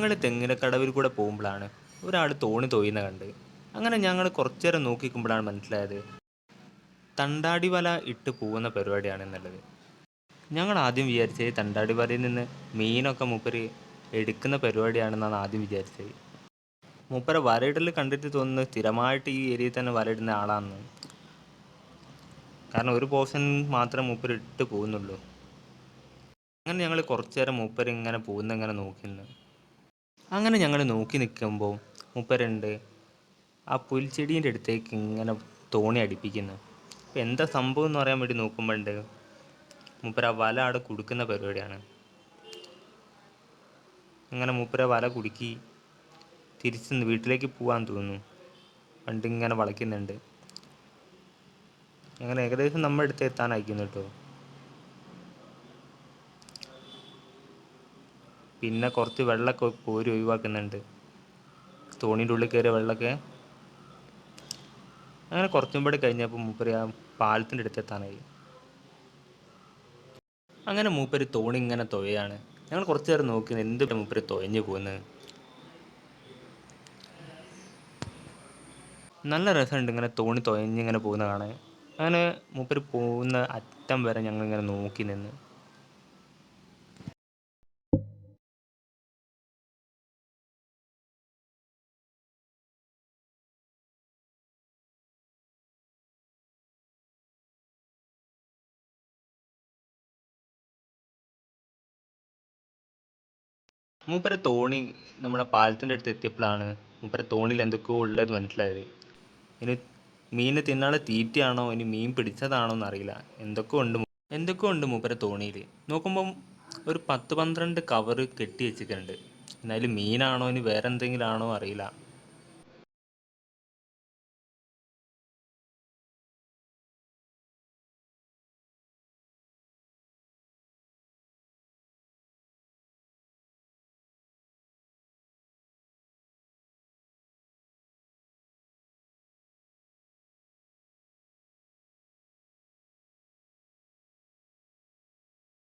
ഞങ്ങൾ തെങ്ങിനക്കടവിൽ കൂടെ പോകുമ്പോഴാണ് ഒരാൾ തോണി തൊയ്യുന്ന കണ്ട്. അങ്ങനെ ഞങ്ങൾ കുറച്ചു നേരം നോക്കിക്കുമ്പോഴാണ് മനസ്സിലായത് തണ്ടാടി വല ഇട്ട് പോകുന്ന പരിപാടിയാണെന്നുള്ളത്. ഞങ്ങൾ ആദ്യം വിചാരിച്ചത് തണ്ടാടി വലയിൽ നിന്ന് മീനൊക്കെ മൂപ്പര് എടുക്കുന്ന പരിപാടിയാണെന്നാണ് ആദ്യം വിചാരിച്ചത്. മൂപ്പരെ വലയിടൽ കണ്ടിട്ട് തോന്നുന്നത് സ്ഥിരമായിട്ട് ഈ ഏരിയയിൽ തന്നെ വലയിടുന്ന ആളാണെന്ന്. കാരണം ഒരു പോർഷൻ മാത്രമേ മൂപ്പര് ഇട്ട് പോകുന്നുള്ളൂ. അങ്ങനെ ഞങ്ങൾ കുറച്ചു നേരം മൂപ്പര് ഇങ്ങനെ പോകുന്നിങ്ങനെ നോക്കി നിന്ന്. അങ്ങനെ ഞങ്ങൾ നോക്കി നിൽക്കുമ്പോൾ മൂപ്പരുണ്ട് ആ പുൽച്ചെടീൻ്റെ അടുത്തേക്ക് ഇങ്ങനെ തോണി അടിപ്പിക്കുന്നു. അപ്പോൾ എന്താ സംഭവം എന്ന് പറയാൻ വേണ്ടി നോക്കുമ്പോണ്ട് മൂപ്പര് ആ വല അവിടെ കുടുക്കുന്ന പരിപാടിയാണ്. അങ്ങനെ മൂപ്പര് വല കുടുക്കി തിരിച്ച് വീട്ടിലേക്ക് പോകാൻ തോന്നുന്നു. വണ്ടി ഇങ്ങനെ വളയ്ക്കുന്നുണ്ട്. അങ്ങനെ ഏകദേശം നമ്മുടെ അടുത്ത് എത്താനായിരിക്കുന്നു കേട്ടോ. പിന്നെ കുറച്ച് വെള്ളമൊക്കെ കോരി ഒഴിവാക്കുന്നുണ്ട്, തോണീൻ്റെ ഉള്ളിൽ കയറിയ വെള്ളമൊക്കെ. അങ്ങനെ കുറച്ചും കൂടി കഴിഞ്ഞപ്പോൾ മൂപ്പര് ആ പാലത്തിൻ്റെ അടുത്ത് എത്താനായി. അങ്ങനെ മൂപ്പര് തോണി ഇങ്ങനെ തുഴയാണ്. ഞങ്ങൾ കുറച്ച് നേരം നോക്കി എന്ത് മൂപ്പര് തുഴഞ്ഞു പോകുന്നത്. നല്ല രസമുണ്ട് ഇങ്ങനെ തോണി തുഴഞ്ഞിങ്ങനെ പോകുന്ന കാണാൻ. അങ്ങനെ മൂപ്പര് പോകുന്ന അറ്റം വരെ ഞങ്ങളിങ്ങനെ നോക്കി നിന്ന്. മൂപ്പരെ തോണി നമ്മുടെ പാലത്തിൻ്റെ അടുത്ത് എത്തിയപ്പോഴാണ് മൂപ്പരെ തോണിയിൽ എന്തൊക്കെയോ ഉള്ളത് മനസ്സിലായത്. ഇനി മീൻ തിന്നാനുള്ള തീറ്റയാണോ ഇനി മീൻ പിടിച്ചതാണോ എന്നറിയില്ല. എന്തൊക്കെയോ ഉണ്ട് മൂപ്പരെ തോണിയിൽ. നോക്കുമ്പം ഒരു 10-12 കവറ് കെട്ടി വെച്ചിട്ടുണ്ട്. എന്നാലും മീനാണോ ഇനി വേറെ എന്തെങ്കിലും ആണോ അറിയില്ല.